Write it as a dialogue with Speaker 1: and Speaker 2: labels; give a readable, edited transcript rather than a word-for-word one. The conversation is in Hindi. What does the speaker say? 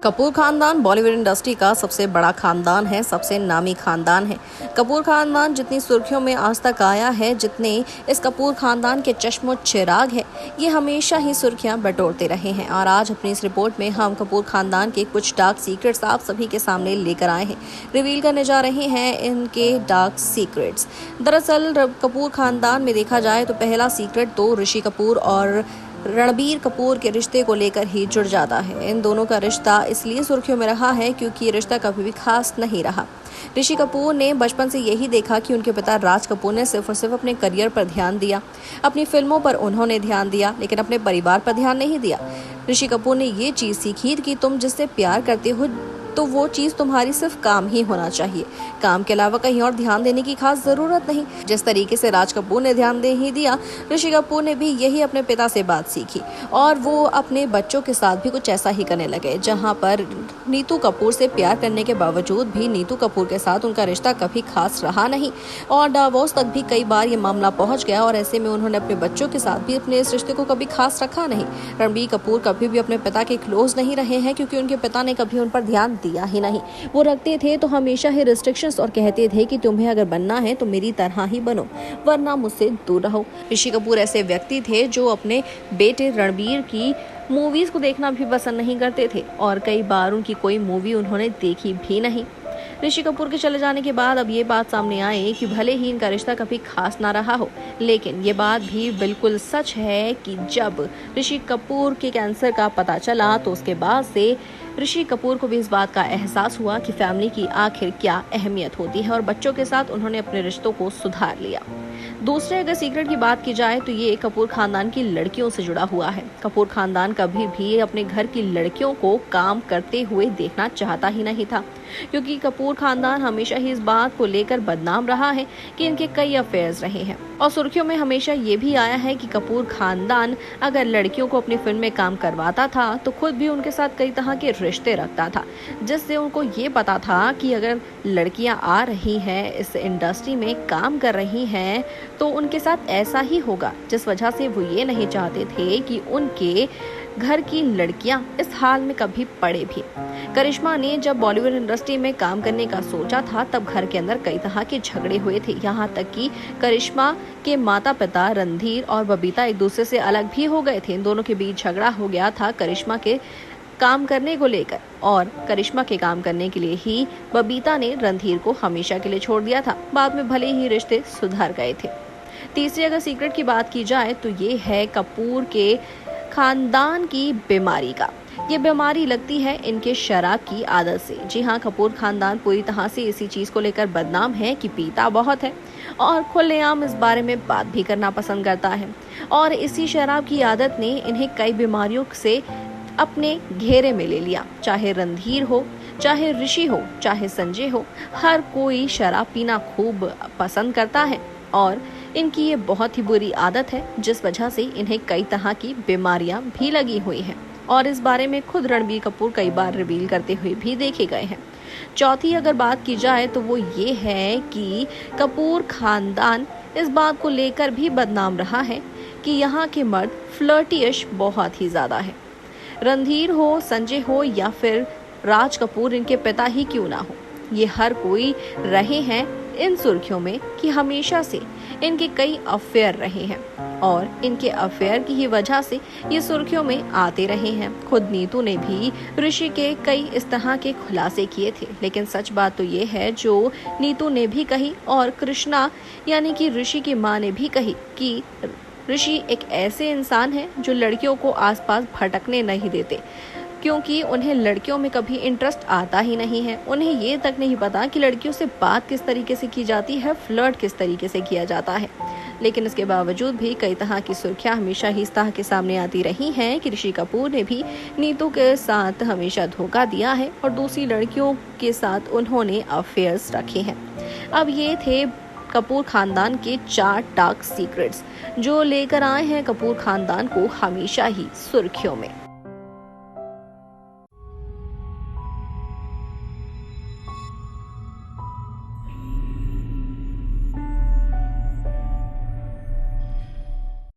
Speaker 1: कपूर खानदान बॉलीवुड इंडस्ट्री का सबसे बड़ा खानदान है, सबसे नामी खानदान है। कपूर खानदान जितनी सुर्खियों में आज तक आया है, जितने इस कपूर खानदान के चश्मो चिराग है, ये हमेशा ही सुर्खियां बटोरते रहे हैं। और आज अपनी इस रिपोर्ट में हम कपूर खानदान के कुछ डार्क सीक्रेट्स आप सभी के सामने लेकर आए हैं। रिवील करने जा रहे हैं इनके डार्क सीक्रेट्स। दरअसल कपूर खानदान में देखा जाए तो पहला सीक्रेट तो ऋषि कपूर और रणबीर कपूर के रिश्ते को लेकर ही जुड़ जाता है। इन दोनों का रिश्ता इसलिए सुर्खियों में रहा है क्योंकि ये रिश्ता कभी भी खास नहीं रहा। ऋषि कपूर ने बचपन से यही देखा कि उनके पिता राज कपूर ने सिर्फ और सिर्फ अपने करियर पर ध्यान दिया, अपनी फिल्मों पर उन्होंने ध्यान दिया, लेकिन अपने परिवार पर ध्यान नहीं दिया। ऋषि कपूर ने ये चीज सीखी कि तुम जिससे प्यार करते हो तो वो चीज तुम्हारी सिर्फ काम ही होना चाहिए, काम के अलावा कहीं और ध्यान देने की खास जरूरत नहीं। जिस तरीके से राज कपूर ने ध्यान दे ही दिया, ऋषि कपूर ने भी यही अपने पिता से बात सीखी और वो अपने बच्चों के साथ भी कुछ ऐसा ही करने लगे। जहां पर नीतू कपूर से प्यार करने के बावजूद भी नीतू कपूर के साथ उनका रिश्ता कभी खास रहा नहीं और डिवोर्स तक भी कई बार ये मामला पहुंच गया। और ऐसे में उन्होंने अपने बच्चों के साथ भी अपने इस रिश्ते को कभी खास रखा नहीं। रणबीर कपूर कभी भी अपने पिता के क्लोज नहीं रहे हैं क्योंकि उनके पिता ने कभी उन पर ध्यान दिया ही नहीं। वो रखते थे तो हमेशा ही रिस्ट्रिक्शंस और कहते थे कि तुम्हें अगर बनना है तो मेरी तरह ही बनो, वरना मुझसे दूर रहो। ऋषि कपूर ऐसे व्यक्ति थे जो अपने बेटे रणबीर की मूवीज को देखना भी पसंद नहीं करते थे और कई बार उनकी कोई मूवी उन्होंने देखी भी नहीं। ऋषि कपूर के चले जाने के बाद अब ये बात सामने आई कि भले ही इनका रिश्ता कभी खास ना रहा हो, लेकिन ये बात भी बिल्कुल सच है कि जब ऋषि कपूर के कैंसर का पता चला तो उसके बाद से ऋषि कपूर को भी इस बात का एहसास हुआ कि फैमिली की आखिर क्या अहमियत होती है और बच्चों के साथ उन्होंने अपने रिश्तों को सुधार लिया। दूसरे अगर सीक्रेट की बात की जाए तो ये कपूर खानदान की लड़कियों से जुड़ा हुआ है। कपूर खानदान कभी भी अपने घर की लड़कियों को काम करते हुए देखना चाहता ही नहीं था, क्योंकि कपूर खानदान हमेशा ही इस बात को लेकर बदनाम रहा है कि इनके कई अफेयर्स रहे हैं और सुर्खियों में हमेशा ये भी आया है कि कपूर खानदान अगर लड़कियों को अपनी फिल्म में काम करवाता था तो खुद भी उनके साथ कई तरह के रिश्ते रखता था, जिससे उनको ये पता था कि अगर लड़कियां आ रही हैं, इस इंडस्ट्री में काम कर रही हैं, तो उनके साथ ऐसा ही होगा, जिस वजह से वो ये नहीं चाहते थे कि उनके घर की लड़कियां इस हाल में कभी पड़े भी। करिश्मा ने जब बॉलीवुड इंडस्ट्री में काम करने का सोचा था तब घर के अंदर कई तरह के झगड़े हुए थे। यहाँ तक कि करिश्मा के माता पिता रणधीर और बबीता एक दूसरे से अलग भी हो गए थे। इन दोनों के बीच झगड़ा हो गया था करिश्मा के काम करने को लेकर और करिश्मा के काम करने के लिए ही बबीता ने रणधीर को हमेशा के लिए छोड़ दिया था। बाद में भले ही रिश्ते सुधर गए थे। तीसरी अगर सीक्रेट की बात की जाए तो ये है कपूर के खानदान की बीमारी का। ये बीमारी लगती है इनके शराब की आदत से। जी हाँ, कपूर खानदान पूरी तरह से इसी चीज को लेकर बदनाम है कि पीता बहुत है और खुलेआम इस बारे में बात भी करना पसंद करता है और इसी शराब की आदत ने इन्हें कई बीमारियों से अपने घेरे में ले लिया। चाहे रणधीर हो, चाहे ऋषि हो, चाहे संजय हो, हर कोई शराब पीना खूब पसंद करता है और इनकी ये बहुत ही बुरी आदत है, जिस वजह से इन्हें कई तरह की बीमारियां भी लगी हुई हैं और इस बारे में खुद रणबीर कपूर कई बार रिवील करते हुए भी देखे गए हैं। चौथी अगर बात की जाए तो वो ये है कि कपूर खानदान इस बात को लेकर भी बदनाम रहा है कि यहाँ के मर्द फ्लर्टिश बहुत ही ज्यादा है। रणधीर हो, संजय हो या फिर राज कपूर, इनके पिता ही क्यों ना हो, ये हर कोई रहे हैं इन सुर्खियों में कि हमेशा से इनके कई अफेयर रहे हैं और इनके अफेयर की ही वजह से ये सुर्खियों में आते रहे हैं। खुद नीतू ने भी ऋषि के कई इस तरह के खुलासे किए थे, लेकिन सच बात तो ये है जो नीतू ने भी कही और कृष्णा यानी कि ऋषि की माँ ने भी कही कि ऋषि एक ऐसे इंसान है जो लड़कियों को आसपास भटकने नहीं देते, क्योंकि उन्हें लड़कियों में कभी इंटरेस्ट आता ही नहीं है। उन्हें ये तक नहीं पता कि लड़कियों से बात किस तरीके से की जाती है, फ्लर्ट किस तरीके से किया जाता है। लेकिन इसके बावजूद भी कई तरह की सुर्खियां हमेशा ही इस तरह के सामने आती रही हैं कि ऋषि कपूर ने भी नीतू के साथ हमेशा धोखा दिया है और दूसरी लड़कियों के साथ उन्होंने अफेयर्स रखे हैं। अब ये थे कपूर खानदान के 4 डार्क सीक्रेट्स जो लेकर आए हैं कपूर खानदान को हमेशा ही सुर्खियों में।